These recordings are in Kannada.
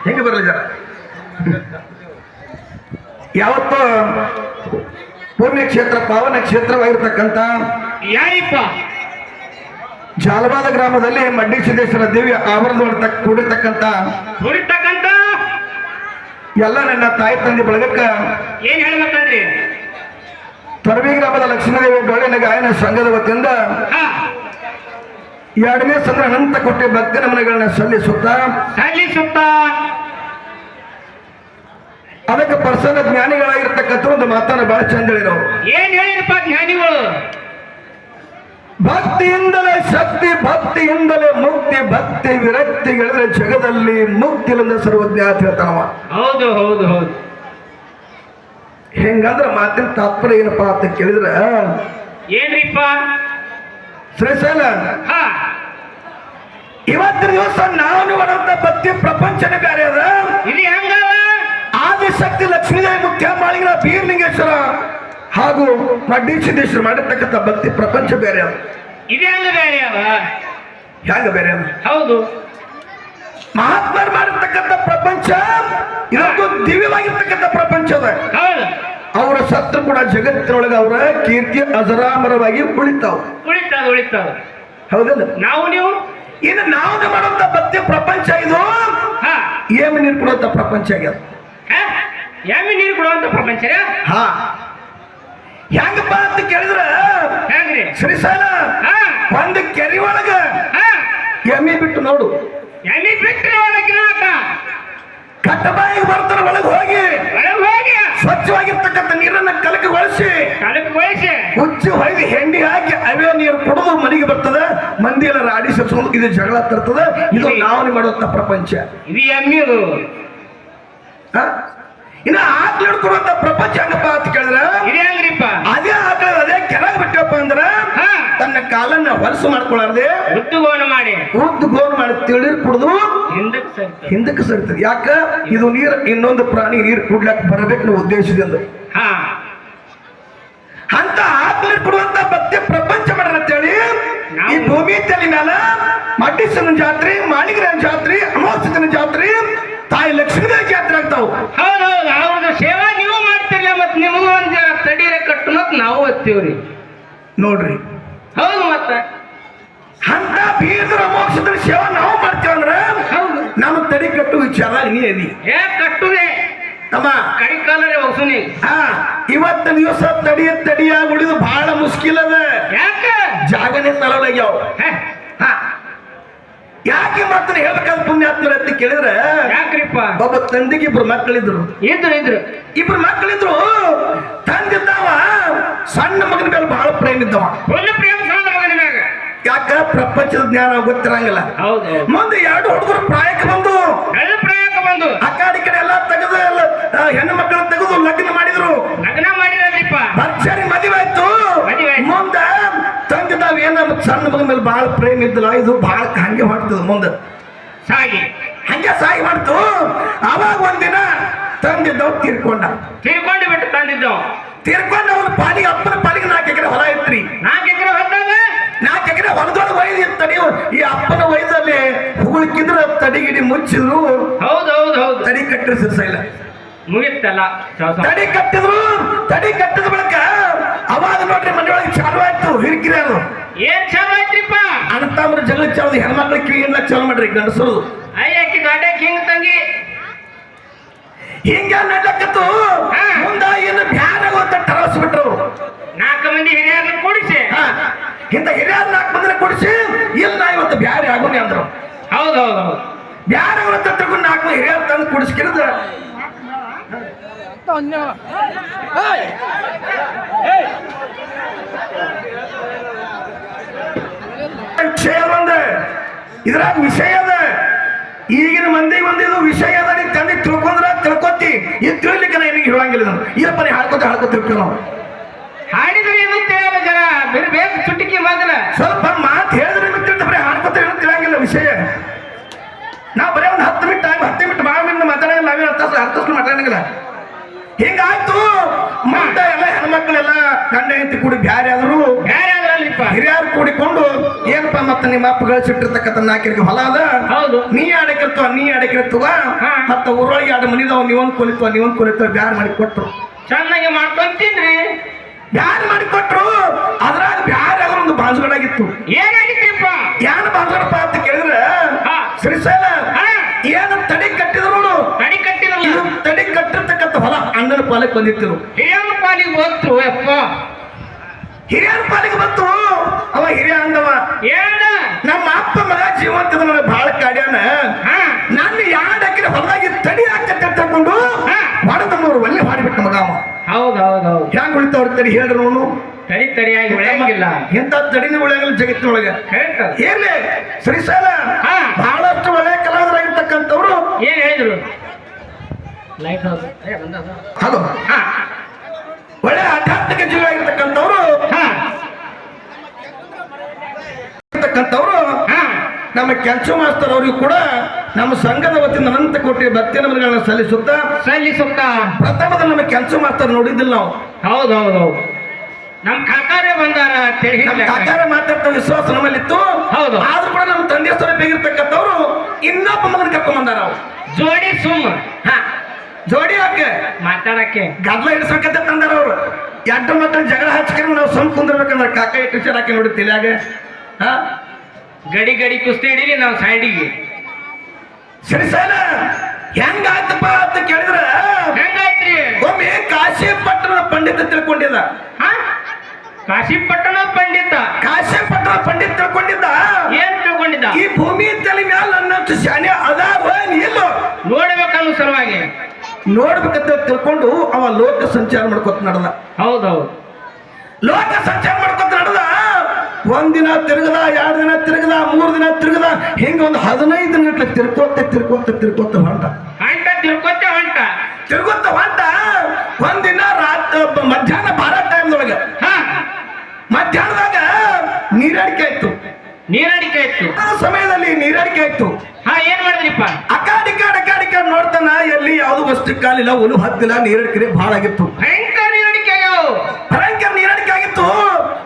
ಹೆಂಗೆ ಬರಲಿ ಜರ ಯಾವತ್ತೋ ಪುಣ್ಯಕ್ಷೇತ್ರ ಪಾವನ ಕ್ಷೇತ್ರವಾಗಿರ್ತಕ್ಕಂಥ ಯಾರಿಪ್ಪ ಜಾಲವಾದ ಗ್ರಾಮದಲ್ಲಿ ಮಡ್ಡಿ ಸಿದ್ದೇಶ್ವರ ದೇವಿ ಆವರಣದೊಳಗೆ ಕೂಡಿರ್ತಕ್ಕಂಥ ಎಲ್ಲ ನನ್ನ ತಾಯಿ ತಂದೆ ಬಳಗಕ್ಕ ಏನ್ ಹೇಳ್ಬೇಕಂದ್ರಿ ತೊರವಿ ಗ್ರಾಮದ ಲಕ್ಷ್ಮೀದೇವಿ ಡೊಳ್ಳಿನ ಗಾಯನ ಸಂಘದ ವತಿಯಿಂದ ಎರಡನೇ ಸಂದ್ರ ಅನಂತ ಕೋಟಿ ಭಕ್ತ ನಮನಗಳನ್ನ ಸಲ್ಲಿಸುತ್ತಾ ಅದಕ್ಕೆ ಪ್ರಸನ್ನ ಜ್ಞಾನಿಗಳಾಗಿರ್ತಕ್ಕಂಥ ಒಂದು ಮಾತನ್ನ ಬಹಳ ಚಂದ ಹೇಳಿರೋರು. ಏನ್ ಹೇಳಿರಪ್ಪ ಜ್ಞಾನಿಗಳು? ಭಕ್ತಿಯಿಂದಲೇ ಶಕ್ತಿ, ಭಕ್ತಿಯಿಂದಲೇ ಮುಕ್ತಿ, ಭಕ್ತಿ ವಿರಕ್ತಿಗಳಿದ್ರೆ ಜಗದಲ್ಲಿ ಮುಕ್ತಿಲಿಂದ ಸರ್ವಜ್ಞ ಅಂತ ಹೇಳ್ತಾನವ. ಹೌದು ಹೌದು ಹೌದು. ಹೆಂಗಂದ್ರ ಮಾತಿನ ತಾತ್ಪರ್ಯ ಏನಪ್ಪಾ ಅಂತ ಕೇಳಿದ್ರ ಏನ್ರಿಪ್ಪ ಶ್ರೀಶೈಲ, ಇವತ್ತಿನ ದಿವಸ ನಾವು ಬರುವಂತ ಭಕ್ತಿ ಪ್ರಪಂಚನೇ ಬೇರೆ ಅದ. ಇಲ್ಲಿ ಹೆಂಗ ಆದಿಶಕ್ತಿ ಲಕ್ಷ್ಮೀದೇವಿ ಮುಖ್ಯ ಮಾಳಿಗಳ ಬೀರ್ಲಿಂಗೇಶ್ವರ ಹಾಗೂ ಮಡ್ಡಿ ಸಿದ್ದೇಶ್ವರ ಮಾಡಿರ್ತಕ್ಕಂಥ ಭಕ್ತಿ ಪ್ರಪಂಚ ಬೇರೆ ಅದ. ಇದು ಹೆಂಗ ಬೇರೆ ಅವ? ಹೆಂಗ ಬೇರೆ ಅದ? ಹೌದು. ಮಹಾತ್ಮರು ಮಾಡಿರ್ತಕ್ಕಂಥ ಪ್ರಪಂಚ ಇದೊಂದು ದಿವ್ಯವಾಗಿರ್ತಕ್ಕಂಥ ಪ್ರಪಂಚ ಅದ. ಅವರ ಸತ್ರು ಕೂಡ ಜಗತ್ತಿನೊಳಗೆ ಅವರ ಕೀರ್ತಿ ಅಜರಾಮರವಾಗಿ ಉಳಿತಾವ. ಹೌದಲ್ಲ? ನಾವು ನೀವು ಇನ್ನು ನಾವು ಮಾಡುವಂತ ಭಕ್ತಿ ಪ್ರಪಂಚ ಇದು ಏಮಿ ನೀರು ಕೊಡುವಂತ ಪ್ರಪಂಚ ಆಗ್ಯದ. ಎಮ್ಮೆ ನೀರು ಕೊಡುವಂತ ಪ್ರಪಂಚ ಹೆಂಗಪ್ಪ ಅಂತ ಕೇಳಿದ್ರ ಹೆಂಗ್ರಿ ಶ್ರೀಶೈಲ, ಒಂದು ಕೆರೆ ಒಳಗ ಎಮ್ಮಿ ಬಿಟ್ಟು ನೋಡು. ಎಮ್ಮಿ ಬಿಟ್ಟು ಕಟ್ಟಬಾಯಿಗೆ ಬರ್ತಾರ ಒಳಗೆ ಹೋಗಿ ಸ್ವಚ್ಛವಾಗಿರ್ತಕ್ಕಂಥ ನೀರನ್ನ ಕಲಕಗೊಳಿಸಿ ಹುಚ್ಚಿ ಹೊಯ್ದು ಹೆಂಡಿ ಹಾಕಿ ಅವೇ ನೀರು ಕುಡಿದು ಮನೆಗೆ ಬರ್ತದೆ. ಮಂದಿ ಎಲ್ಲ ರಾಡಿ ಸತ್ಕೊಂಡು ಇದು ಜಗಳ ತರ್ತದೆ. ಇದು ನಾವು ಮಾಡುವಂತ ಪ್ರಪಂಚ. ಇದು ಎಮ್ಮಿದು. ಇನ್ನ ಆಕಳ ಹಿಡ್ಕೊಡುವಂತ ಪ್ರಪಂಚ ಹಂಗಪ್ಪ ಅಂತ ಕೇಳಿದ್ರ ಅದೇ ಆಕಳ ಅದೇ ಕೆಳಗೆ ಬಿಟ್ಟಪ್ಪ ಅಂದ್ರ ತನ್ನ ಕಾಲನ್ನ ಹೊಲಸು ಮಾಡ್ಕೊಳ್ಳಾರ್ದೆ ಉದ್ದು ಗೋನು ಮಾಡಿ ತಿಳಿರ್ ಕುಡಿದು ಹಿಂದಕ್ಕೆ ಸರಿತದೆ. ಯಾಕ ಇದು ನೀರು ಇನ್ನೊಂದು ಪ್ರಾಣಿ ನೀರು ಕುಡ್ಲಕ್ ಬರಬೇಕು ನಾವು ಉದ್ದೇಶದಿಂದ. ಅಂತ ಆಕಳ ಕೊಡುವಂತ ಭಕ್ತಿ ಪ್ರಪಂಚ ಮಾಡ್ರ ಅಂತೇಳಿ ಈ ಭೂಮಿ ತಲೆ ಮ್ಯಾಲ ಮಡ್ಡಿಸನ ಜಾತ್ರೆ, ಮಾಳಿಗರನ ಜಾತ್ರೆ, ಅಮಾವಾಸ್ಯನ ಜಾತ್ರೆ, ತಾಯಿ ಲಕ್ಷ್ಮೀದೇವಿ ಜಾತ್ರೆ ಆಗ್ತಾವ. ಹೌದೌದು. ಅವ್ರದ್ದು ಸೇವಾ ನೀವು ಮಾಡ್ತಿರ್ಲ ಮತ್ ನಿಮಗೂ ಒಂದ್ ತಡೀರ ಕಟ್ಟು ಮತ್ ನಾವು ಹತ್ತೀವ್ರಿ ನೋಡ್ರಿ. ಹೌದು. ಮತ್ತ ಅಂತ ಬೀದ್ರ ಅಮಾವಾಸ್ಯದ ಸೇವಾ ನಾವು ಮಾಡ್ತೇವಂದ್ರ ನಮ್ಮ ತಡಿ ಕಟ್ಟು ವಿಚಾರ ನೀ ಅದಿ ಕಟ್ಟುದೇ ತಮ್ಮ ಕೈ ಕಾಲರೇ ಹೋಗ್ಸುನಿ. ಇವತ್ತು ದಿವಸ ತಡಿಯಾಗಿ ಉಳಿದು ಬಹಳ ಮುಷ್ಕಿಲ್ ಅದ. ಯಾಕ ಜಾಗನೇ ತಲೋಲಾಗ್ಯಾವ. ಯಾಕೆ ಮಾತ್ರ ಹೇಳ್ಬೇಕಾದ ಪುಣ್ಯಾತ್ಮರ ಅಂತ ಕೇಳಿದ್ರೆ ಯಾಕ್ರಿಪ್ಪ? ಒಬ್ಬ ತಂದೆಗೆ ಇಬ್ರು ಮಕ್ಕಳಿದ್ರು. ಇಬ್ರು ಮಕ್ಕಳಿದ್ರು. ತಂದಿದ್ದಾವ ಸಣ್ಣ ಮಗನ ಮೇಲೆ ಬಹಳ ಪ್ರೇಮ ಇದ್ದವ. ಯಾಕ ಪ್ರಪಂಚದ ಜ್ಞಾನ ಗೊತ್ತಿರಂಗಿಲ್ಲ. ಮುಂದೆ ಎರಡು ಹುಡುಗರು ಪ್ರಾಯಕ್ಕೆ ಬಂದು ಆ ಕಡೆ ಈ ಕಡೆ ಎಲ್ಲ ತೆಗೆದು ಹೆಣ್ಣು ಮಕ್ಕಳು ತೆಗೆದು ಲಗ್ನ ಮಾಡಿದ್ರು. ಭರ್ಜರಿ ಮದುವೆ ಆಯ್ತು. ಮುಂದೆ ತಂದಿದ್ದಾವ ಏನ ಸಣ್ಣ ಮಗನ ಮೇಲೆ ಬಹಳ ಪ್ರೇಮ ಇದ್ದಲ್ಲ, ಇದು ಬಹಳ ಹಂಗೆ ಮಾಡ್ತದ. ಮುಂದೆ ಹಂಗೆ ಸಾಗಿ ಮಾಡ್ತು. ಅವಾಗ ಒಂದಿನ ತಂದಿದ್ದವ್ ತೀರ್ಕೊಂಡು ಬಿಟ್ಟು ತೀರ್ಕೊಂಡು ಅವನ ಪಾಲಿಗೆ ಅಪ್ಪನ ಪಾಲಿಗೆ 4 ಎಕರೆ ಹೊಲ ಇತ್ರಿ. 4 ಎಕರೆ ಹೊಲದೊಳಗೆ ಒಯ್ದು ಇರ್ತಾನೆ. ಈ ಅಪ್ಪನ ವಯದಲ್ಲಿ ಹುಗುಳ್ಕಿದ್ರ ತಡಿಗಿಡಿ ಮುಚ್ಚಿದ್ರು. ತಡಿ ಕಟ್ಟಿದ್ರು ಸಿರ್ಸೈಲ ಮುಗಿತ್ತಲ್ಲ. ತಡಿ ಕಟ್ಟಿದ ಬಳಿಕ ಅವಾಗ ನೋಡ್ರಿ ಮನೆಯೊಳಗೆ ಚಾಲು ಆಯ್ತು. ಹಿರಿಕಿರಿ ಅದು ಏನ್ ಚಾಲು ಆಯ್ತ್ರಿಪ್ಪ? ಅಣ್ಣತಾಮ್ರ ಜಗಳ ಚಾಲು. ಹೆಣ್ಮಕ್ಳ ಕಿವಿಯಿಂದ ಚಾಲು ಮಾಡ್ರಿ ಗಂಡಸರು. ಅಯ್ಯಕ್ಕಿ ದೊಡ್ಡ ಹಿಂಗ್ ತಂಗಿ ಹಿಂಗ ನಡ್ಲಕ್ಕತ್ತು. ಮುಂದ ಏನು ಬ್ಯಾರ ಅಂತ ಟರಸ್ಬಿಟ್ರು. 4 ಮಂದಿ ಹಿರಿಯರನ್ನ ಕೂಡಿಸಿ ಇಂತ ಹಿರಿಯರ್ 4 ಮಂದಿನ ಕೂಡಿಸಿ ಇಲ್ಲ ಇವತ್ತು ಬ್ಯಾರೆ ಆಗೋನಿ ಅಂದ್ರು. ಹೌದೌದು. ಬ್ಯಾರೆ ಅವತ್ತ ತಿಳ್ಕೊಂಡು 4 ಮಂದಿ ಹಿರಿಯರ್ ತಂದು ಕೂಡಿಸ್ಕಿರಿದ ವಿಷಯ ಒಂದ ಇದ್ರಾಗ ವಿಷಯ ಅದ. ಈಗಿನ ಮಂದಿ ಇದು ವಿಷಯ ಅದ. ನೀ ತಂದೆ ತಿಳ್ಕೊಂಡ್ರ ತಿಳ್ಕೊತಿ. ಇದು ತಿಳಿಲಿಕ್ಕೆ ನಿನಗೆ ಹೇಳಂಗಿಲ್ಲ. ಇಲ್ಲಪ್ಪ ನೀ ಹಾಡ್ಕೊತ ತಿಳ್ಕೊ. ನಾವು ಹಾಡಿದ್ರೆ ಏನು ತಿಳಿಯಲ್ಲ ಜನ ಬೇಕು ಚುಟ್ಟಿಗೆ ಮೊದಲ ಸ್ವಲ್ಪ ಮಾತು ಹೇಳಿದ್ರೆ ಬರೀ ಹಾಡ್ಕೊತ ಏನು ತಿಳಿಯಂಗಿಲ್ಲ ವಿಷಯ. ನಾವು ಬರೀ ಒಂದು 10 ಮಿನಿಟ್ 10 ಮಿನಿಟ್ ಭಾಳ ಮಿನಿಟ್ ಮಾತಾಡಂಗಿಲ್ಲ. ನಾವೇ ಅರ್ಥ ಮಾತಾಡಂಗಿಲ್ಲ. ಹಿಂಗಾಯ್ತು. ಮುಂದೆ ಎಲ್ಲ ಹೆಣ್ಮಕ್ಳೆಲ್ಲ ಗಂಡ ಹೆಂಡತಿ ಕೂಡಿ ಬ್ಯಾರೆ ಆದ್ರು ಮಾಡಿದ್ರಿಪ್ಪ ಹಿರಿಯರು ಕೂಡಿಕೊಂಡು ಏನಪ್ಪ ಮತ್ತೆ ನಿಮ್ಮ ಅಪ್ಪ ಗಳಿಸಿಟ್ಟಿರ್ತಕ್ಕಂಥ 4 ಎಕರೆ ಹೊಲ ಅದ ಹೌದು ನೀ ಅಡಕಿರ್ತವ ಮತ್ತ ಊರೊಳಗೆ 2 ಮನಿದಾವ ನೀವೊಂದು ಕೊಲಿತವ ಬ್ಯಾರ್ ಮಾಡಿ ಕೊಟ್ರು ಚೆನ್ನಾಗಿ ಮಾಡ್ಕೊಂತಿದ್ರಿ ಬ್ಯಾರ್ ಮಾಡಿ ಕೊಟ್ರು ಅದ್ರಾಗ ಬ್ಯಾರ ಒಂದು ಬಾಜುಗಳಾಗಿತ್ತು ಏನಾಗಿತ್ರಿಪ್ಪ ಯಾನ ಬಾಜುಗಳಪ್ಪ ಅಂತ ಕೇಳಿದ್ರೆ ಶ್ರೀಶೈಲ ಏನು ತಡಿ ಕಟ್ಟಿದ್ರು ನೋಡು ತಡಿ ಕಟ್ಟಿರಲ್ಲ ತಡಿ ಕಟ್ಟಿರ್ತಕ್ಕಂಥ ಹೊಲ ಅಣ್ಣನ ಪಾಲಕ್ಕೆ ಬಂದಿತ್ತು ಹಿರಿಯರ ಪಾಲಿಗೆ ಬಂತು ಅಪ್ಪ ಹಿರಿಯರ ಪಾಲಿಗೆ ಬಂತು ಅವ ಹಿರಿಯ ಅಂದವ ಏನ ನಮ್ಮ ಅಪ್ಪ ಮಗ ಜೀವಂತದ ನನಗೆ ಬಹಳ ಕಾಡ್ಯಾನ ನನ್ನ 2 ಎಕರೆ ಹೊಲದಾಗಿ ತಡಿ ಹಾಕತ್ತೆ ತಕೊಂಡು ಹೊಡೆದಮ್ಮವ್ರು ಒಳ್ಳೆ ಹಾಡಿಬಿಟ್ಟ ಮಗ ಅವ ಹೌದು ಹ್ಯಾಂಗ ಉಳಿತಾವ್ರ ತಡಿ ಹೇಳ್ರಿ ಅವನು ತಡಿಯಾಗಿ ಉಳಿಯಂಗಿಲ್ಲ ಎಂತ ತಡಿನ ಉಳಿಯಂಗಿಲ್ಲ ಜಗತ್ತಿನೊಳಗೆ ಏನ್ಲಿ ಶ್ರೀಶೈಲ ಬಹಳಷ್ಟು ಒಳ್ಳೆ ಕಲಾವಿದರಾಗಿರ್ತಕ್ಕಂಥವ್ರು ಏನ್ ಹೇಳಿದ್ರು ಲೈಟ್ ಹಲೋ ಒಳ್ಳೆ ಆಧ್ಯಾತ್ಮಿಕ ಜೀವ ಆಗಿರ್ತಕ್ಕಂಥವ್ರು ನಮ್ಮ ಕೆಂಚು ಮಾಸ್ತರ್ ಅವರಿಗೂ ಕೂಡ ನಮ್ಮ ಸಂಘದ ವತಿಯಿಂದ ಅನಂತ ಕೋಟಿ ಭಕ್ತಿ ನಮನಗಳನ್ನು ಸಲ್ಲಿಸುತ್ತಾ ಪ್ರಥಮದ ನಮ್ಮ ಕೆಂಚು ಮಾಸ್ತರ್ ನೋಡಿದ್ದಿಲ್ಲ ನಾವು ಹೌದು ನಮ್ ಕಾಕಾರೇ ಬಂದಾರ ಕಾಕಾರ ಮಾತಾಡ್ತಾ ವಿಶ್ವಾಸ ನಮ್ಮಲ್ಲಿತ್ತು ಹೌದು ಆದ್ರೂ ಕೂಡ ನಮ್ಮ ತಂದೆ ಹೆಸರು ಬೇಗಿರ್ತಕ್ಕಂಥವ್ರು ಇನ್ನೊಬ್ಬ ಮಗನ ಕರ್ಕೊಂಡ್ ಬಂದಾರ ಅವ್ರು ಜೋಡಿ ಜೋಡಿ ಹಾಕಿ ಮಾತಾಡಕ್ಕೆ ಗದ್ಲ ಹಿಡಿಸ್ಬೇಕಂತ ತಂದಾರ ಅವ್ರು 2 ಮಕ್ಕಳು ಜಗಳ ಹಚ್ಕೊಂಡು ನಾವು ಸುಮ್ ಕುಂದಿರ್ಬೇಕಂದ್ರೆ ಕಾಕ ಇಟ್ಟು ಹಾಕಿ ನೋಡಿ ತಿಳಿಯಾಗ ಗಡಿ ಕುಸ್ತಿ ಹಿಡೀಲಿ ನಾವು ಸೈಡಿಗೆ ಶ್ರೀಶೈಲ ಹೆಂಗಾಯ್ತಪ್ಪ ಅಂತ ಕೇಳಿದ್ರ ಹೆಂಗಾಯ್ತ್ರಿ ಒಮ್ಮೆ ಕಾಶಿ ಪಟ್ಟಣದ ಪಂಡಿತ ತಿಳ್ಕೊಂಡಿದ್ದ ಕಾಶಿ ಪಟ್ಟಣ ಪಂಡಿತ ತಿಳ್ಕೊಂಡಿದ್ದ ಏನ್ ತಿಳ್ಕೊಂಡಿದ್ದ ಈ ಭೂಮಿ ತಲೆ ಮ್ಯಾಲ ಅನ್ನಷ್ಟು ಶಾನೆ ಅದಾವ ಇಲ್ಲೋ ನೋಡ್ಬೇಕನ್ನೋ ಸಲುವಾಗಿ ನೋಡ್ಬೇಕಂತ ತಿಳ್ಕೊಂಡು ಅವ ಲೋಕ ಸಂಚಾರ ಮಾಡ್ಕೊತ ನಡೆದ ಹೌದೌದು ಲೋಕ ಸಂಚಾರ ಮಾಡ್ಕೊತ ನಡೆದ 1 ದಿನ ತಿರುಗದ 2 ದಿನ ತಿರುಗದ 3 ದಿನ ತಿರುಗದ ಹಿಂಗ ಒಂದು 15 ಗಂಟೆ ತಿರ್ಕೋತ ಹೊಂಟ ಒಂದಿನ ಮಧ್ಯಾಹ್ನ ಬಾರ ಟೈಮ್ದೊಳಗ ಮಧ್ಯಾಹ್ನದಾಗ ನೀರಾಡಿಕೆ ಆಯ್ತು ಸಮಯದಲ್ಲಿ ನೀರಾಡಿಕೆ ಆಯ್ತು ಏನ್ ಮಾಡಿದ್ರಿಪ್ಪ ಅಕಾಡಿಕ ನೋಡ್ತಾನ ಎಲ್ಲಿ ಯಾವ್ದು ವಸ್ತು ಕಾಲಿಲ್ಲ ಒಲು ಹತ್ತಿಲ್ಲ ನೀರಾಡಿಕೆ ಬಹಳ ಆಗಿತ್ತು ಭಯಂಕರ ನೀರಾಡಿಕೆ ಆಗಿತ್ತು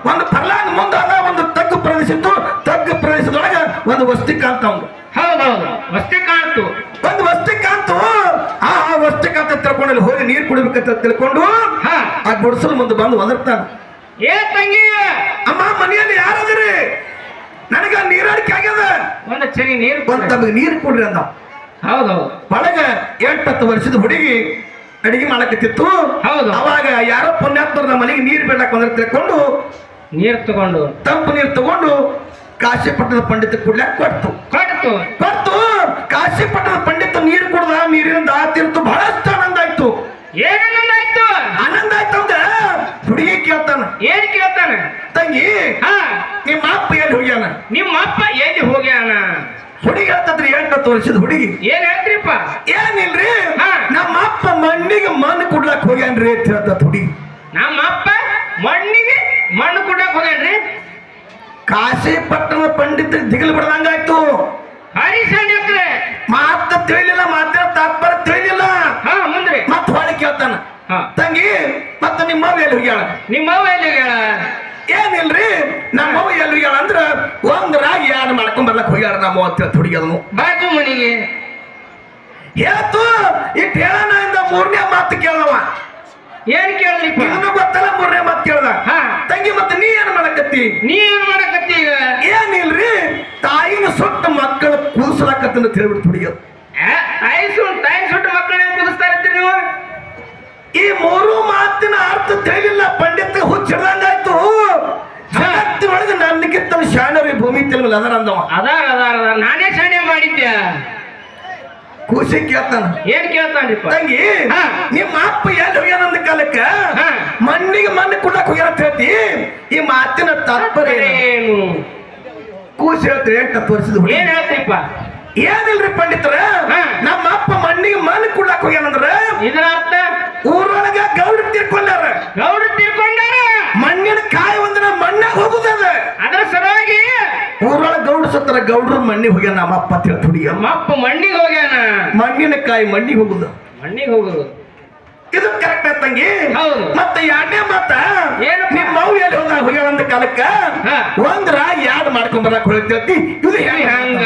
ಒಂದು ಪರ್ಲಾಂಗ್ ಮುಂದಾದ ಒಂದು ತಗ್ಗು ಪ್ರದೇಶ ಇತ್ತು ತಗ್ಗು ಪ್ರದೇಶದೊಳಗ ಒಂದು ವಸ್ತಿ ಕಾಣ್ತ ಹೌದೌದು ವಸ್ತಿ ಕಾಣ್ತು ಒಂದು ವಸ್ತಿ ಕಾಣ್ತು ಆ ವಸ್ತಿ ಕಾಂತ ತಿಳ್ಕೊಂಡು ಹೋಗಿ ನೀರು ಕುಡಿಬೇಕಂತ ತಿಳ್ಕೊಂಡು ಆ ಗುಡಿಸಲು ಮುಂದೆ ಬಂದು ಒದರ್ತಾನ ಏ ತಂಗಿ ಅಮ್ಮ ಮನೆಯಲ್ಲಿ ಯಾರದ್ರಿ ನನಗ ನೀರಾಡಿಕೆ ಆಗ್ಯದ ಒಂದು ಚರಿ ನೀರು ತಮಗೆ ನೀರು ಕೊಡ್ರಿ ಅಂದ ಹೌದೌದು ಒಳಗ 8-10 ವರ್ಷದ ಹುಡುಗಿ ಅಡಿಗೆ ಮಾಡಕತ್ತಿತ್ತು ಹೌದು ಅವಾಗ ಯಾರೋ ಪುಣ್ಯಾತ್ಮರ ನಮ್ಮ ಮನೆಗೆ ನೀರು ಬೇಡಕ್ ಬಂದ್ರೆ ತಿಳ್ಕೊಂಡು ನೀರು ತಗೊಂಡು ತಂಪು ನೀರು ತಗೊಂಡು ಕಾಶಿ ಪಟ್ಟಣದ ಪಂಡಿತ ಕುಡ್ಲಾಕ್ ಕೊಟ್ಟು ಕಾಶಿ ಪಟ್ಟಣದ ಪಂಡಿತ ನೀರು ಕುಡ್ದ ನೀರಿನಿಂದ ತೀರ್ತು ಬಹಳಷ್ಟು ಆನಂದ ಆಯ್ತು ಆನಂದ ಆಯ್ತು ಅಂದ್ರೆ ಹುಡುಗಿ ಕೇಳ್ತಾನ ತಂಗಿ ನಿಮ್ಮ ಅಪ್ಪ ಎಲ್ಲಿ ಹೋಗ್ಯಾನ ಹುಡುಗಿ ಹೇಳ್ತದ್ರಿ 8-10 ವರ್ಷದ ಹುಡುಗಿ ಏನ್ ಹೇಳ್ತ್ರಿಪ್ಪ ಏನಿಲ್ರಿ ನಮ್ಮ ಅಪ್ಪ ಮಣ್ಣಿಗೆ ಮಣ್ಣು ಕುಡ್ಲಾಕ್ ಹೋಗ್ಯಾನ್ರಿ ಅಂತ ಹೇಳ್ತದ ಹುಡುಗಿ ನಮ್ಮ ಅಪ್ಪ ಮಣ್ಣಿಗೆ ಮಣ್ಣು ಕುಡ್ಲಾಕ್ ಹೋಗ್ಯಾನ್ರಿ ಕಾಶಿ ಪಟ್ಟಣ ಪಂಡಿತ ದಿಗಲು ಬಿಡದಂಗಾಯ್ತು ಮಾತ ತಿಳಿಲಿಲ್ಲ ಮಾತಿನ ತಾತ್ಪರ್ಯ ತಿಳಿಲಿಲ್ಲ ಮುಂದ್ರಿ ಮತ್ ಹೊಳಿ ಕೇಳ್ತಾನ ತಂಗಿ ಮತ್ತ ನಿಮ್ಮವ್ವ ಎಲ್ಲಿ ಹೋಗ್ಯಾಳ ಏನಿಲ್ರಿ ನಮ್ಮವ್ವ ಎಲ್ಲಿ ಹೋಗ್ಯಾಳ ಅಂದ್ರ ಒಂದ್ ರಾಗಿ ಯಾರು ಮಾಡ್ಕೊಂಡ್ ಬರ್ಲಕ್ ಹೋಗ್ಯಾಳ ನಮ್ಮ ಅಂತ ಹುಡುಗಿದನು ಬಾಜು ಮನಿಗೆ ಹೇಳ್ತು ಇಟ್ ಹೇಳೋಣ ಇಂದ 3ನೇ ಮಾತು ಕೇಳವ ಏನ್ ಕೇಳಿಪ್ಪ ಇದನ್ನು ಗೊತ್ತಲ್ಲ 3ನೇ ಮಾತು ಕೇಳ್ದ ತಂಗಿ ಮತ್ತೆ ನೀ ಏನ್ ಮಾಡಕತ್ತಿ ಈಗ ಏನಿಲ್ರಿ ತಾಯಿನ ಸುಟ್ಟ ಮಕ್ಕಳ ಕೂಸಲಾಕತ್ತಂತ ಹೇಳ್ಬಿಟ್ಟು ಹುಡುಗಿ ತಾಯಿ ಸುಟ್ಟು ಮಕ್ಕಳನ್ನ ಕುದಿಸ್ತಾರತ್ತೀರಿ ನೀವು ಈ 3 ಮಾತಿನ ಅರ್ಥ ತಿಳಿಲಿಲ್ಲ ಪಂಡಿತ ಹುಚ್ಚಿಡ್ದಂಗಾಯ್ತು ಜಗತ್ತಿನೊಳಗೆ ನನ್ಗಿಂತ ಶಾಣರಿ ಭೂಮಿ ತಿಳಿಲ್ಲ ಅದರ ಅಂದವ ಅದಾರ ನಾನೇ ಶಾಣೆ ಮಾಡಿದ್ದೆ ಖುಷಿ ಕೇಳ್ತಾನ ಏನ್ ಕೇಳ್ತಾನ್ರಿಪ್ಪ ತಂಗಿ ನಿಮ್ಮ ಅಪ್ಪ ಎಲ್ಲಿ ಹೋಗ್ಯಾನಂದ ಕಾಲಕ್ಕ ಮಣ್ಣಿಗೆ ಮಣ್ಣು ಕುಡ್ಲಕ್ ಹೋಗ್ಯಾರ ಅಂತ ಹೇಳ್ತಿ ಈ ಮಾತಿನ ತಾತ್ಪರ್ಯ ಏನು ಖುಷಿ ಹೇಳ್ತೀರಿ 8-10 ವರ್ಷದ ಏನ್ ಹೇಳ್ತೀಪ್ಪ ಏನಿಲ್ರಿ ಪಂಡಿತರ ನಮ್ಮ ಅಪ್ಪ ಮಣ್ಣಿಗೆ ಮಣ್ಣು ಕುಡ್ಲಕ್ ಹೋಗ್ಯಾನಂದ್ರ ಇದರ ಅರ್ಥ ಊರೊಳಗ ಗೌಡ್ರು ತೀರ್ಕೊಂಡಾರ ಮಣ್ಣಿನ ಕಾಯಿ ಒಂದಿನ ಮಣ್ಣಾಗ ಹೋಗುದದ ಅದರ ಸಲುವಾಗಿ ಊರೊಳಗ ಗೌಡ್ರು ಸತ್ತರ ಗೌಡ್ರು ಮಣ್ಣಿಗೆ ಹೋಗ್ಯಾನ ನಮ್ಮ ಅಪ್ಪ ತಿಳ್ತ ಹುಡುಗಿ ನಮ್ಮ ಅಪ್ಪ ಮಣ್ಣಿಗೆ ಹೋಗ್ಯಾನ ಮಣ್ಣಿನ ಕಾಯಿ ಮಣ್ಣಿಗೆ ಹೋಗುದು ಮಣ್ಣಿಗೆ ಹೋಗುದು ಇದು ಕರೆಕ್ಟ್ ತಂಗಿ. ಹೌದು. ಮತ್ತೆ ಎರಡನೇ ಮಾತ ಏನಪ್ಪ? ನಿಮ್ಮ ಮಾವು ಎಲ್ಲಿ ಹೋದಾಗ ಹೋಗ್ಯಾಳಂದ ಕಾಲಕ್ಕ ಹಾ. ಒಂದ್ರ ಯಾಡ್ ಮಾಡ್ಕೊಂಡ್ ಬರಕ್ ಹೊಳಿತೈತಿ. ಇದು ಹಂಗ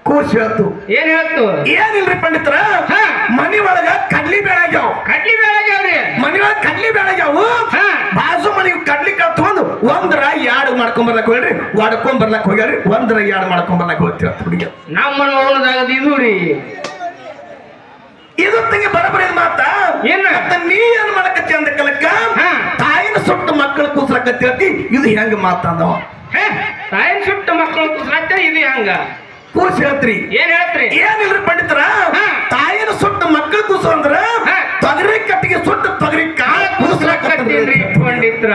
ಕೂರ್ಸಿ ಹೇಳ್ತು. ಏನ್ ಹೇಳ್ತು? ಏನಿಲ್ರಿ ಪಂಡಿತರ, ಹಾ. ಮನಿ ಒಳಗ ಕಡ್ಲಿ ಬೇಳಾಗ್ಯಾವ. ಕಡ್ಲಿ ಬೆಳಗ್ಯಾವ್ರಿ. ಮನಿ ಒಳಗ ಕಡ್ಲಿ ಬೇಳಾಗ್ಯಾವು. ಹಾ. ಬಾಜು ಮನಿಗೆ ಕಡ್ಲಿ ಕತ್ಕೊಂಡು ಒಂದ್ರ ಯಾಡ್ ಮಾಡ್ಕೊಂಡ್ ಬರ್ಲಕ್ ಹೋಗ್ರಿ, ವಾಡ್ಕೊಂಡ್ ಬರ್ಲಕ್ ಹೋಗ್ಯಾರಿ. ಒಂದ್ರ ಯಾಡ್ ಮಾಡ್ಕೊಂಡ್ ಬರ್ಲಕ್ ಹೋಗ್ತೀವಿ ಹುಡುಗಿ. ನಮ್ಮ ಮನದಾಗದ ಇದು ರೀ. ಇದು ತಂಗಿ ಬರಬರಿ ಮಾತ. ಏನ? ಮತ್ತೆ ನೀ ಏನ್ ಮಾಡಕತ್ತಿ ಅಂದ ಕಲಕ್ಕ ಹಾ. ತಾಯಿನ ಸುಟ್ಟು ಮಕ್ಕಳು ಕೂಸ್ಲಕತ್ತಿ. ಇದು ಹೆಂಗ ಮಾತಂದವ? ತಾಯಿನ ಸುಟ್ಟ ಮಕ್ಕಳು ಕುಸ್ಲಾತ ಇದು ಹಂಗ ಕೂರ್ಸಿ ಹೇಳ್ತ್ರಿ. ಏನ್ ಹೇಳ್ತ್ರಿ? ಏನಿಲ್ರಿ ಪಂಡಿತರ, ಹಾ. ತಾಯಿನ ಸುಟ್ಟು ಮಕ್ಕಳು ಕೂಸು ಅಂದ್ರ ಹಾ. ತೊಗರಿ ಕಟ್ಟಿಗೆ ಸುಟ್ಟು ತೊಗರಿ ಕಾಳು ಕುಸ್ಲಾಕತ್ತೀನ್ರಿ ಪಂಡಿತ್ರ.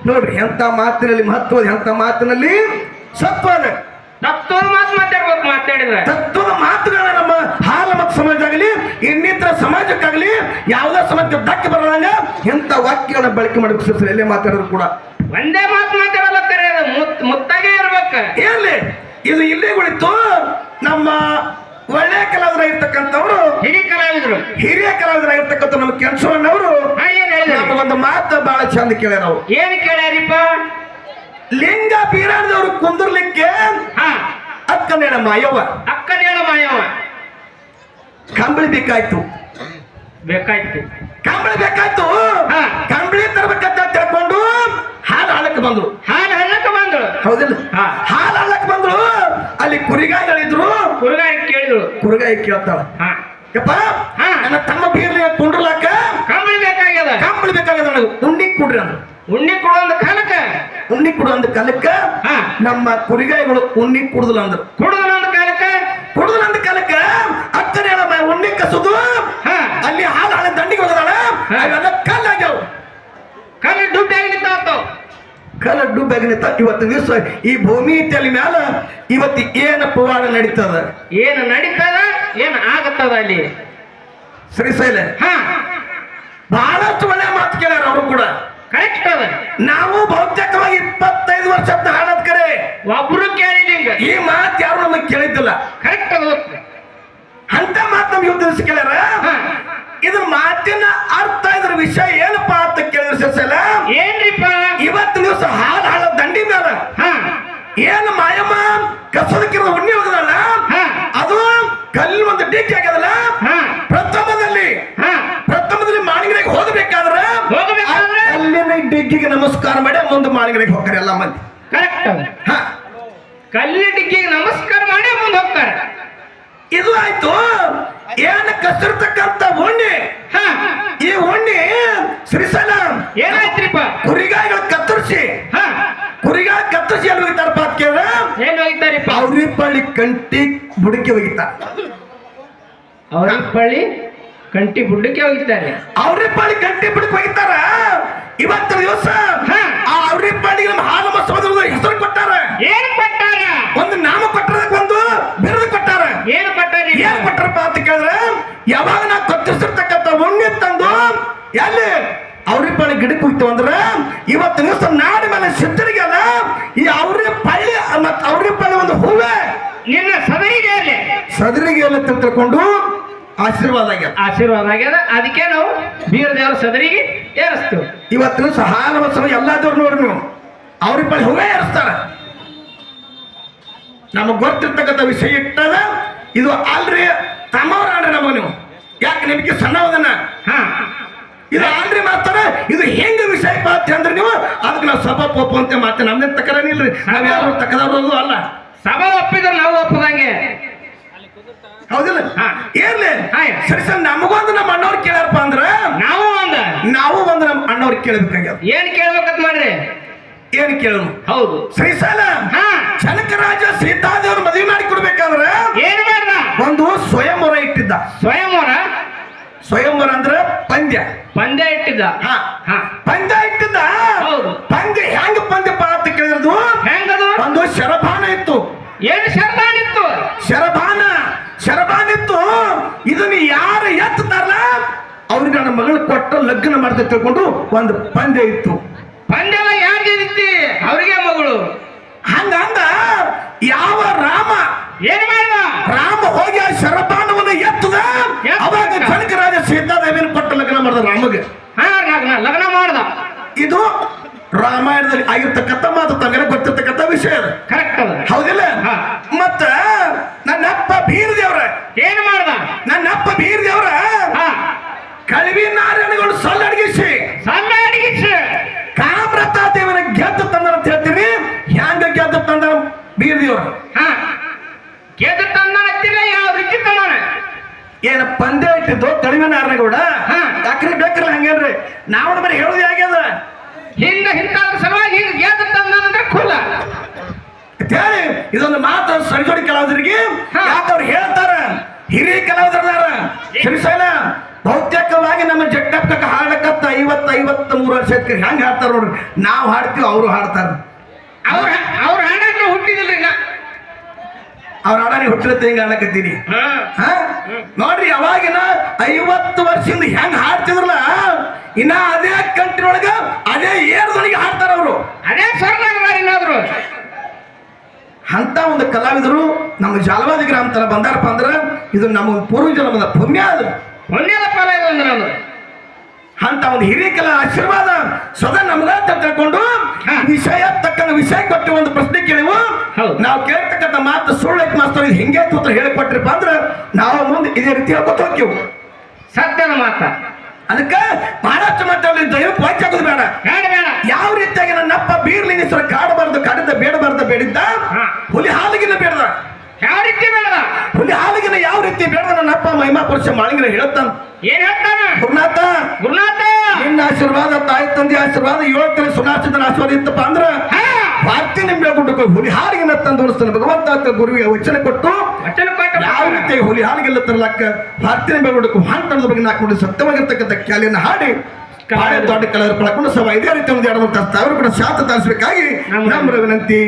ನೋಡ್ರಿ ಎಂತ ಮಾತಿನಲ್ಲಿ ಮಹತ್ವ, ಎಂತ ಮಾತಿನಲ್ಲಿ ಸತ್ವ ಅದ. ತತ್ವದ ಮಾತು ಮಾತಾಡ್ಬೇಕು. ಮಾತಾಡಿದ್ರೆ ತತ್ವದ ಮಾತುಗಳನ್ನ ನಮ್ಮ ಹಾಲ ಮತ್ತು ಸಮಾಜದಾಗಲಿ ಇನ್ನಿತರ ಸಮಾಜಕ್ಕಾಗಲಿ ಯಾವುದೇ ಸಮಾಜಕ್ಕೆ ಧಕ್ಕೆ ಬರದಂಗ ಎಂತ ವಾಕ್ಯಗಳನ್ನ ಬಳಕೆ ಮಾಡಬೇಕು. ಸರ್ ಎಲ್ಲೇ ಮಾತಾಡಿದ್ರು ಕೂಡ ಒಂದೇ ಮಾತು ಮಾತಾಡಲ್ಲ, ಕರೆ ಮುತ್ತಾಗೆ ಇರ್ಬೇಕ. ಏನ್ಲಿ ಇದು ಇಲ್ಲೇ ಕುಳಿತು ನಮ್ಮ ಒಳ್ಳೆಯ ಕಲಾವಿದರಾಗಿರ್ತಕ್ಕಂಥವ್ರು, ಹಿರಿಯ ಕಲಾವಿದರಾಗಿರ್ತಕ್ಕಂಥ ನಮ್ಮ ಕೆಂಚಣ್ಣವರು ಏನ್ ಹೇಳಿದ್ರು? ನಮ್ಮ ಒಂದು ಮಾತು ಬಹಳ ಚಂದ ಕೇಳ್ಯಾರ. ಅವ್ರು ಏನ್ ಕೇಳ್ಯಾರಿಪ್ಪ? ಲಿಂಗ ಬೀರಾಡದವ್ರು ಕುಂದರ್ಲಿಕ್ಕೆ ಅಕ್ಕನೇಳ ಮಾಯವ್ವ, ಅಕ್ಕನೇಳ ಮಾಯವ್ವ ಕಂಬಳಿ ಬೇಕಾಯ್ತು. ಕಂಬಳಿ ಬೇಕಾಯ್ತು. ಹಾ. ಕಂಬಳಿ ತರಬೇಕಂತ ತಿಳ್ಕೊಂಡು ಹಾಲು ಹಳ್ಳಕ್ಕೆ ಬಂದ್ರು. ಹಾಲು ಹಳ್ಳಕ್ಕೆ ಬಂದ್ರು. ಹೌದಿಲ್ಲ? ಹಾ. ಹಾಲು ಹಳ್ಳಕ್ಕೆ ಬಂದ್ರು. ಅಲ್ಲಿ ಕುರಿಗಾಯಿಗಳಿದ್ರು. ಕುರುಗಾಯಿ ಕೇಳಿದ್ರು. ಕುರಿಗಾಯಿ ಕೇಳ್ತಾಳ, ಯಪ್ಪ ಹಾ. ನನ್ನ ತಮ್ಮ ಬೀರ್ಲಿ ಕುಂಡ್ರಲಾಕ ಕಂಬಳಿ ಬೇಕಾಗ್ಯದ. ಕಂಬಳಿ ಬೇಕಾಗ್ಯದ, ನನಗೆ ಉಣ್ಣಿ ಕೊಡ್ರಿ ಅಂದ್ರು. ಉಣ್ಣಿ ಕೊಡೋದು ಕಾಲಕ್ಕ ಉಣ್ಣಿ ಕೊಡುವಂತ ಕಾಲಕ್ಕ ಹಾ. ನಮ್ಮ ಕುರಿಗಾಯಿಗಳು ಉಣ್ಣಿ ಕುಡುದಿಲ್ಲ ಅಂದ್ರು. ಕುಡುದು ಒಂದು ಕಾಲಕ್ಕ ಕುಡುದಿಲ್ಲ ಅಂದ ಕಾಲಕ್ಕ ಅಕ್ಕನೇ ಉಣ್ಣಿ ಕಸುದು ಹಾ. ಅಲ್ಲಿ ಹಾಲು ಹಳೆ ದಂಡಿಗೆ ಹೋಗದಾಳ. ಹಾ. ಅವೆಲ್ಲ ಕಲ್ಲಾಗ್ಯಾವ. ಕಲ್ಲು ದುಡ್ಡಾಗಿ ನಿಂತಾವ. ಕಲ್ಲ ಡುಬ್ಬಾಗಿ ನಿಂತ. ಇವತ್ತು ದಿವಸ ಈ ಭೂಮಿ ತಲೆ ಮ್ಯಾಲ ಇವತ್ತು ಏನ ಪವಾಡ ನಡೀತದ, ಏನು ನಡೀತದ, ಏನು ಆಗತ್ತದ ಅಲ್ಲಿ ಶ್ರೀಶೈಲ. ಹಾ. ಬಹಳಷ್ಟು ಒಳ್ಳೆ ಮಾತು ಕೇಳ್ಯಾರ ಅವರು ಕೂಡ. ಕರೆಕ್ಟ್ ಅದ. ನಾವು ಬಹುತೇಕವಾಗಿ 25 ವರ್ಷದ ಹಾಡದ್ ಕರೆ ಒಬ್ರು ಕೇಳಿಲ್ಲ. ಈ ಮಾತು ಯಾರು ನಮಗೆ ಕೇಳಿದ್ದಿಲ್ಲ. ಕರೆಕ್ಟ್ ಅದ. ಅಂತ ಮಾತು ನಮ್ಗೆ ಇವತ್ತು ದಿವಸ ಕೇಳ್ಯಾರ. ಹಾ. ಇದ್ರ ಮಾತಿನ ಅರ್ಥ, ಇದ್ರ ವಿಷಯ ಏನಪ್ಪಾ ಅಂತ ಕೇಳಿದ್ರೆ ಶ್ರೀಶೈಲ, ಏನ್ರಿಪ್ಪ? ಇವತ್ತು ದಿವಸ ಹಾಲು ಹಾಳ ದಂಡಿ ಮ್ಯಾಲ ಹಾ. ಏನು ಮಾಯಮ್ಮ ಕಸದಕ್ಕಿರೋ ಉಣ್ಣಿ ಹೋಗದಲ್ಲ, ಹಾ. ಅದು ಕಲ್ಲು ಒಂದು ಡಿಕ್ಕಿ ಆಗ್ಯದಲ್ಲ. ಹಾ. ಪ್ರಥಮದಲ್ಲಿ ಮಾಳಿಗೆಗೆ ಹೋಗಬೇಕಾದ್ರೆ ಹೋಗಬೇಕಾದ್ರೆ ಕಲ್ಲಿನ ಡಿಗ್ಗಿಗೆ ನಮಸ್ಕಾರ ಮಾಡಿ ಮುಂದೆ ಮಾಳಿಗೆಗೆ ಹೋಗ್ತಾರೆ ಎಲ್ಲ ಮಂದಿ. ಕರೆಕ್ಟ್ ಅದ. ಹಾ. ಕಲ್ಲಿ ಡಿಕ್ಕಿಗೆ ನಮಸ್ಕಾರ ಮಾಡಿ ಮುಂದೆ ಹೋಗ್ತಾರೆ. ಇದು ಆಯ್ತು. ಏನು ಕಸಿರ್ತಕ್ಕಂಥ ಉಣ್ಣಿ, ಹಾ. ಈ ಉಣ್ಣಿ ಶ್ರೀಶೈಲ ಏನಾಯ್ತ್ರಿಪ್ಪ? ಕುರಿಗಾಯಿಗಳು ಕತ್ತರಿಸಿ, ಹಾ. ಕುರಿಗಾಯಿ ಕತ್ತರಿಸಿ ಎಲ್ಲಿ ಹೋಗಿತಾರಪ್ಪ ಅಂತ ಕೇಳಿದ್ರೆ ಏನ್ ಹೋಗಿತಾರಿಪ್ಪ? ಅವ್ರಿ ಪಳ್ಳಿ ಕಂಟಿ ಬುಡಕ್ಕೆ ಹೋಗಿತಾರ. ಅವ್ರ ಪಳ್ಳಿ ಕಂಟಿ ಬುಡ್ಡಕ್ಕೆ ಹೋಗಿದ್ದಾರೆ. ಅವ್ರಿ ಪಳ್ಳಿ ಕಂಟಿ ಬುಡಕ್ಕೆ ಹೋಗಿತಾರ. ಇವತ್ತು ದಿವಸ ಆ ಅವ್ರಿ ಪಳ್ಳಿಗೆ ನಮ್ಮ ಹಾಲು ಮಸೋದ ಹೆಸರು ಕೊಟ್ಟಾರ. ಏನ್ ಕೊಟ್ಟಾರ? ಒಂದು ನಾಮ ಕೊಟ್ಟರಕ್ಕೆ ಒಂದು ಬಿರುದು ಕೊಟ್ಟಾರ. ಏನು ಕೊಟ್ಟಾರಿ? ಏನ್ ಕೊಟ್ಟಾರಪ್ಪ ಅಂತ ಕೇಳಿದ್ರೆ, ಯಾವಾಗ ನಾವು ಕತ್ತರಿಸಿರ್ತಕ್ಕಂಥ ಉಣ್ಣಿ ತಂದು ಎಲ್ಲಿ ಅವ್ರಿ ಪಳ್ಳಿ ಗಿಡಕ್ಕೆ ಹೋಗ್ತೇವೆ ಅಂದ್ರೆ ಇವತ್ತು ದಿವಸ ನಾಡ ಮೇಲೆ ಸಿದ್ಧರಿಗೆ ಅಲ್ಲ ಈ ಅವ್ರಿ ಪಳ್ಳಿ ಮತ್ತು ಅವ್ರಿ ಪಳ್ಳಿ ಒಂದು ಹೂವೆ ನಿನ್ನ ಸದರಿಗೆ ಎಲ್ಲ ತಿಳ್ಕೊಂಡು ಆಶೀರ್ವಾದ ಆಗ್ಯದ. ಆಶೀರ್ವಾದ ಆಗ್ಯದ. ಅದಕ್ಕೆ ನಾವು ಬೀರ ದೇವರ ಸದರಿಗೆ ಏರಿಸ್ತೇವೆ. ಇವತ್ತಿನ ಹಾಲ ಮಸಲ ಎಲ್ಲಾ ದೇವ್ರು ನೋಡ್ರಿ ನೀವು ಅವ್ರಿ ಪಳ್ಳಿ ಹೂವೇ ಏರಿಸ್ತಾರ. ನಮಗ್ ಗೊತ್ತಿರ್ತಕ್ಕಂಥ ವಿಷಯ ಇಟ್ಟದ ಇದು ಅಲ್ರಿ ತಮ್ಮವ್ರ ಆಡ್ರಿ ನಮಗ ನೀವು. ಯಾಕೆ ನಿಮಗೆ ಸಣ್ಣವದನ್ನ ಇದು ಆಲ್ರಿ ಮಾಡ್ತಾರ. ಇದು ಹೆಂಗ ವಿಷಯ ಪಾತ್ರ ಅಂದ್ರೆ ನೀವು ಅದಕ್ಕೆ ನಾವು ಸಭಾ ಪೋಪ ಅಂತ ಮಾತೆ ನಮ್ದೇ ತಕರನಿಲ್ರಿ. ನಾವ್ ಯಾರು ತಕದವ್ರದು ಅಲ್ಲ. ಸಭಾ ಒಪ್ಪಿದ್ರೆ ನಾವು ಒಪ್ಪದಂಗೆ. ಹೌದಿಲ್ಲ? ಏರ್ಲಿ ಸರಿ ಸರ್. ನಮಗೊಂದು ನಮ್ಮ ಅಣ್ಣವ್ರು ಕೇಳ್ಯಾರಪ್ಪ ಅಂದ್ರ ನಾವು ಒಂದು ನಮ್ಮ ಅಣ್ಣವ್ರಿಗೆ ಕೇಳಬೇಕಾಗ್ಯದ. ಏನ್ ಕೇಳ್ಬೇಕಂತ ಮಾಡ್ರಿ? ಏನ್ ಕೇಳೋನು? ಹೌದು ಶ್ರೀಶೈಲ ಜನಕರಾಜ ಸೀತಾದೇವ್ರ ಮದುವೆ ಮಾಡಿ ಕೊಡ್ಬೇಕಾದ್ರ ಏನ್ ಮಾಡ್ದ? ಒಂದು ಸ್ವಯಂವರ ಇಟ್ಟಿದ್ದ. ಸ್ವಯಂವರ ಅಂದ್ರ ಪಂದ್ಯ ಇಟ್ಟಿದ್ದ. ಪಂದ್ಯ ಇಟ್ಟಿದ್ದ. ಹೌದು. ಪಂದ್ಯ ಹೆಂಗ ಪಂದ್ಯಪ್ಪ ಅಂತ ಕೇಳಿದ್ರು ಹೆಂಗದು? ಒಂದು ಶರಭಾನ ಇತ್ತು. ಏನು ಶರಭಾನ ಇತ್ತು? ಶರಭಾನ ಇತ್ತು. ಇದನ್ನ ಯಾರು ಎತ್ತಾರಲ್ಲ ಅವ್ರಿಗೆ ನನ್ನ ಮಗಳು ಕೊಟ್ಟ ಲಗ್ನ ಮಾಡ್ತಾ ತಿಳ್ಕೊಂಡು ಒಂದು ಪಂದ್ಯ ಇತ್ತು. ಪಂದ್ಯವ ಯಾರಿಗೆ ಇತ್ತು? ಅವ್ರಿಗೆ ಮಗಳು. ಹಂಗಂದ ಯಾವ ರಾಮ ಏನ್ ಮಾಡಿದ? ರಾಮ ಹೋಗಿ ಆ ಶರಭಾನವನ್ನು ಎತ್ತದ ಜನಕ ರಾಜ ಸೀತಾದೇವಿನ ಕೊಟ್ಟು ಲಗ್ನ ಮಾಡಿದ ರಾಮಗೆ. ಹಾ ಲಗ್ನ ಮಾಡ್ದ. ಇದು ರಾಮಾಯಣದಲ್ಲಿ ಆಗಿರ್ತಕ್ಕಂಥ ಮಾತು ತಮಗೆ ಗೊತ್ತಿರ್ತಕ್ಕಂಥ ವಿಷಯ ಅದು. ಕರೆಕ್ಟ್ ಅದ. ಹೌದಿಲ್ಲ? ಮತ್ತ ನನ್ನಪ್ಪ ಬೀರ್ ದೇವ್ರ ಏನ್ ಮಾಡ್ದ? ನನ್ನಪ್ಪ ಬೀರ್ ದೇವ್ರ ಕಳವಿ ನಾರಾಯಣಗಳು ಸಲ್ಲಡಗಿಸಿ ಕಾಮ್ರತಾ ದೇವನ ಗೆದ್ದು ತಂದ ಅಂತ ಹೇಳ್ತೀರಿ. ಹ್ಯಾಂಗ ಗೆದ್ದು ತಂದ ಬೀರ್ ದೇವ್ರ? ಗೆದ್ದು ತಂದ ಯಾವ ರೀತಿ ತಂದಾನ? ಏನ ಪಂದ್ಯ ಇಟ್ಟಿದ್ದು ಕಳವಿ ನಾರಾಯಣಗೌಡ ಯಾಕ್ರಿ ಬೇಕ್ರಲ್ಲ ಹಂಗೇನ್ರಿ? ನಾವು ಬರೀ ಹೇಳುದು ಆಗ್ಯದ ಹಿಂದ ಸಲುವಾಗಿ ಹಿಂಗ ಗೆದ್ದು ತಂದ್ರೆ ಕುಲ ಹೇಳಿ. ಇದೊಂದು ಮಾತು ಸರಿಜೋಡಿ ಕಲಾವಿದರಿಗೆ ಯಾಕವ್ರು ಹೇಳ್ತಾರ, ಹಿರಿಯ ಕಲಾವಿದರ ಶ್ರೀಶೈಲ ಬಹುತೇಕವಾಗಿ ನಮ್ಮ ಜಟ್ಟಕ್ಕ ಹಾಡಕತ್ತ 53 ವರ್ಷ ಹೆಂಗ್ ಹಾಡ್ತಾರ ನೋಡ್ರಿ. ನಾವು ಹಾಡ್ತೀವಿ, ಅವರು ಹಾಡ್ತಾರ. ಅವ್ರ ಹಾಡಕ್ಕೆ ಹುಟ್ಟಿದಿಲ್ರಿ. ಅವ್ರ ಹಾಡ ಹುಟ್ಟಿರುತ್ತೆ ಹಿಂಗ ಹಾಡಕತ್ತೀನಿ ನೋಡ್ರಿ. ಅವಾಗಿನ 50 ವರ್ಷದಿಂದ ಹೆಂಗ್ ಹಾಡ್ತಿದ್ರಲ್ಲ, ಇನ್ನ ಅದೇ ಕಂಟ್ರಿ ಒಳಗ ಅದೇ ಏರ್ದೊಳಗೆ ಹಾಡ್ತಾರ ಅವರು. ಅದೇ ಸ್ವರ್ಗಾದ್ರು ಅಂತ ಒಂದು ಕಲಾವಿದರು ನಮ್ಮ ಜಾಲವಾದಿ ಗ್ರಾಮ ತರ ಬಂದಾರಪ್ಪ ಅಂದ್ರ ಇದು ನಮ್ಮ ಪೂರ್ವಜನ್ಮದ ಪುಣ್ಯ ಅದು, ಪುಣ್ಯದ ಫಲ ಇದು ಅಂದ್ರೆ ಅದು. ಅಂತ ಒಂದು ಹಿರಿಯ ಕಲಾ ಆಶೀರ್ವಾದ ಸದಾ ನಮ್ಗ ಅಂತ ತಿಳ್ಕೊಂಡು ವಿಷಯ ತಕ್ಕಂತ ವಿಷಯ ಕೊಟ್ಟು ಒಂದು ಪ್ರಶ್ನೆ ಕೇಳಿವು. ನಾವು ಕೇಳ್ತಕ್ಕಂಥ ಮಾತು ಸುಳ್ಳೈತ್ ಮಾಸ್ತರ್ ಇದು ಹಿಂಗೆ ಉತ್ತರ ಹೇಳಿಕೊಟ್ರಿಪ್ಪ ಅಂದ್ರ ನಾವು ಮುಂದೆ ಇದೇ ರೀತಿ ಹೇಳ್ಕೊತ ಹೋಗ್ತೀವಿ. ಸತ್ಯದ ಮಾತ. ಅದಕ್ಕೆ ಮಹಾರಾಷ್ಟ್ರ ಮಾತಾಡಲಿ ದಯವಿಟ್ಟು ವಾಚ್ ಆಗೋದು ಬೇಡ. ಯಾವ ರೀತಿಯಾಗಿ ನನ್ನಪ್ಪ ಬೀರ್ಲಿಂಗೇಶ್ವರ ಕಾಡಬಾರ್ದು, ಕಾಡಿದ್ದ ಬೇಡಬಾರ್ದ ಬೇಡಿದ್ದ, ಹುಲಿ ಹಾಲಿಗಿನ ಬೇಡದ ಯಾವ ರೀತಿ ಬೇಡದ, ಹುಲಿ ಹಾಲಿಗಿನ ಯಾವ ರೀತಿ ಬೇಡದ ನನ್ನಪ್ಪ ಮಹಿಮಾ ಪುರುಷ ಮಾಳಿಂಗನ ಹೇಳ್ತಾನ. ಏನ್ ಹೇಳ್ತಾನ? ಗುರುನಾಥ ನಿನ್ನ ಆಶೀರ್ವಾದ, ತಾಯಿ ತಂದೆ ಆಶೀರ್ವಾದ, 7 ಕಡೆ ಸುನಾಚಿತನ ಆಶೀರ್ವಾದ ಇತ್ತಪ್ಪ ಅಂದ್ರ ಭಾರತೀಯ ನಿಂಬೆ ಗುಡ್ಡಕ್ಕೆ ಹುಲಿ ಹಾಲಿಗೆಲ್ಲ ತಂದು ಉಳಿಸ್ತಾನೆ ಭಗವಂತ ಅಂತ ಗುರುವಿಗೆ ವಚನ ಕೊಟ್ಟು ಯಾವ ರೀತಿ ಹುಲಿ ಹಾಲಿಗೆಲ್ಲ ತರಲಕ್ಕ ಭಾರತೀಯ ನಿಂಬೆ ಗುಡ್ಡಕ್ಕೆ ಹಾಂಟದ ಬಗ್ಗೆ ನಾಲ್ಕು ಸತ್ಯವಾಗಿರ್ತಕ್ಕಂಥ ಕ್ಯಾಲಿಯನ್ನು ಹಾಡಿ ದೊಡ್ಡ ಕಲಾವಿದರು ಪಡ್ಕೊಂಡು ಸಭಾ ಇದೇ ರೀತಿ ಒಂದು 2-3 ತಾಸು ಕೂಡ ಶಾಂತ ತಾರಿಸಬೇಕಾಗಿ ನಮ್ಮ ವಿನಂತಿ.